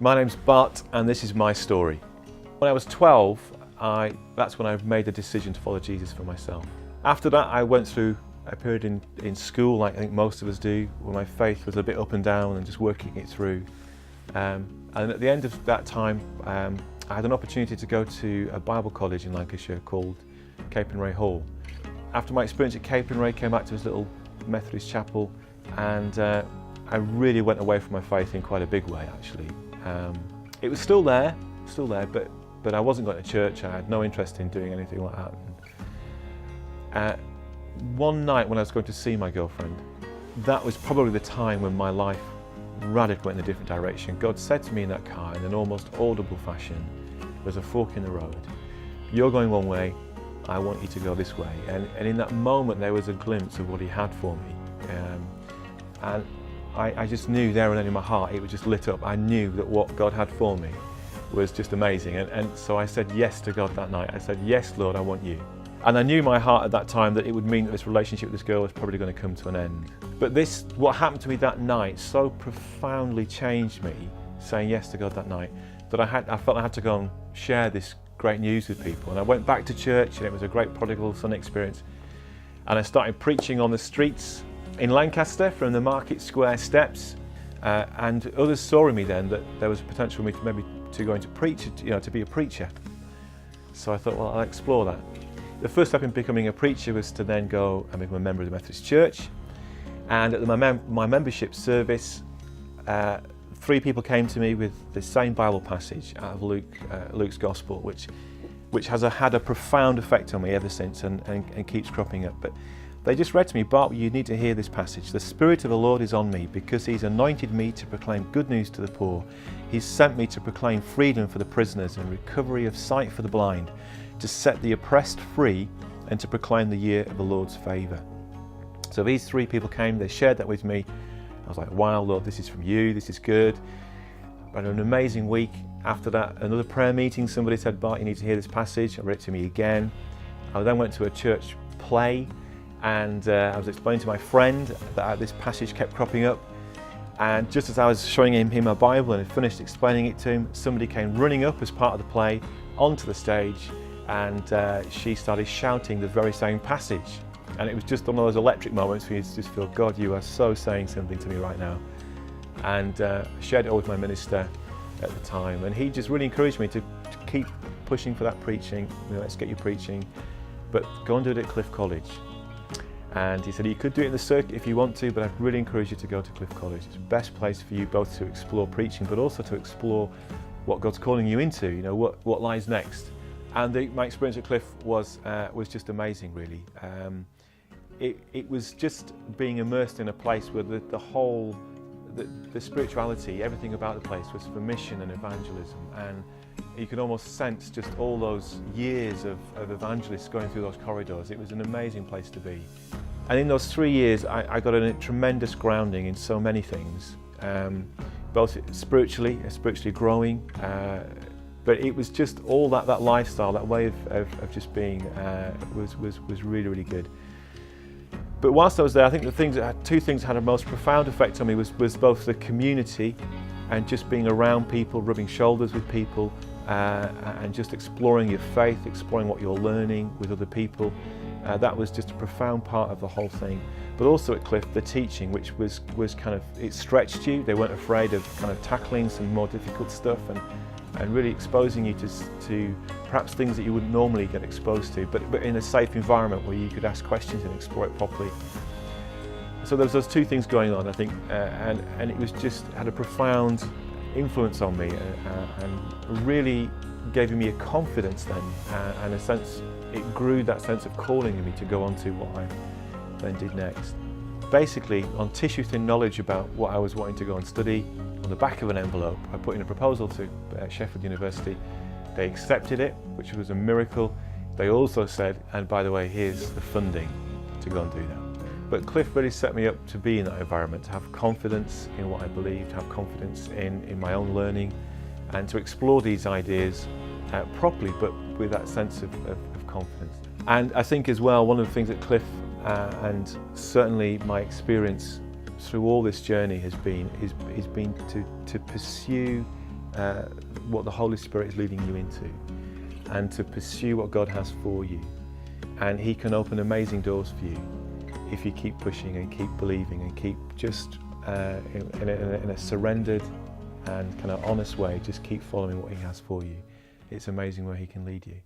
My name's Bart and this is my story. When I was 12, that's when I made the decision to follow Jesus for myself. After that, I went through a period in school, like I think most of us do, where my faith was a bit up and down and just working it through. And at the end of that time, I had an opportunity to go to a Bible college in Lancashire called Capernwray Hall. After my experience at Capernwray, I came back to this little Methodist chapel, and I really went away from my faith in quite a big way, actually. It was still there, but I wasn't going to church. I had no interest in doing anything like that. One night when I was going to see my girlfriend, that was probably the time when my life radically went in a different direction. God said to me in that car in an almost audible fashion, there's a fork in the road. You're going one way, I want you to go this way. And in that moment there was a glimpse of what he had for me. And I just knew there and then in my heart, it was just lit up. I knew that what God had for me was just amazing. And so I said yes to God that night. I said, yes, Lord, I want you. And I knew in my heart at that time that it would mean that this relationship with this girl was probably going to come to an end. But what happened to me that night so profoundly changed me, saying yes to God that night, that I felt I had to go and share this great news with people. And I went back to church, and it was a great prodigal son experience. And I started preaching on the streets in Lancaster from the Market Square steps. And others saw in me then that there was potential for me to maybe to go into preach, to be a preacher. So I thought, well, I'll explore that. The first step in becoming a preacher was to then go and become a member of the Methodist Church. And at my membership service, 3 people came to me with the same Bible passage out of Luke's Gospel, which has had a profound effect on me ever since and keeps cropping up. But they just read to me, Bart, you need to hear this passage. The Spirit of the Lord is on me because He's anointed me to proclaim good news to the poor. He's sent me to proclaim freedom for the prisoners and recovery of sight for the blind, to set the oppressed free and to proclaim the year of the Lord's favour. So these 3 people came, they shared that with me. I was like, wow, Lord, this is from you, this is good. I had an amazing week. After that, another prayer meeting, somebody said, Bart, you need to hear this passage. I read it to me again. I then went to a church play, and I was explaining to my friend that this passage kept cropping up. And just as I was showing him my Bible and had finished explaining it to him, somebody came running up as part of the play onto the stage, and she started shouting the very same passage. And it was just one of those electric moments where you just feel, God, you are so saying something to me right now. And shared it all with my minister at the time, and he just really encouraged me to keep pushing for that preaching. Let's get you preaching, but go and do it at Cliff College. And he said, you could do it in the circuit if you want to, but I'd really encourage you to go to Cliff College. It's the best place for you both to explore preaching, but also to explore what God's calling you into, what lies next. And my experience at Cliff was just amazing, really. It was just being immersed in a place where the spirituality, everything about the place was for mission and evangelism, and you could almost sense just all those years of evangelists going through those corridors. It was an amazing place to be. And in those 3 years, I got a tremendous grounding in so many things, both spiritually growing, but it was just all that lifestyle, that way of just being was really, really good. But whilst I was there, I think 2 things that had a most profound effect on me was both the community and just being around people, rubbing shoulders with people, and just exploring your faith, exploring what you're learning with other people. That was just a profound part of the whole thing. But also at Cliff, the teaching, which was kind of, it stretched you. They weren't afraid of kind of tackling some more difficult stuff and really exposing you to perhaps things that you wouldn't normally get exposed to, but in a safe environment where you could ask questions and explore it properly. So there was those 2 things going on, I think, and it was just had a profound influence on me, and really gave me a confidence then, and a sense, it grew that sense of calling in me to go on to what I then did next. Basically, on tissue-thin knowledge about what I was wanting to go and study, on the back of an envelope, I put in a proposal to Sheffield University. They accepted it, which was a miracle. They also said, and by the way, here's the funding to go and do that. But Cliff really set me up to be in that environment, to have confidence in what I believed, to have confidence in my own learning, and to explore these ideas properly, but with that sense of confidence. And I think as well, one of the things that Cliff and certainly my experience through all this journey has been to pursue what the Holy Spirit is leading you into, and to pursue what God has for you. And He can open amazing doors for you if you keep pushing and keep believing and keep just in a surrendered and kind of honest way, just keep following what He has for you. It's amazing where He can lead you.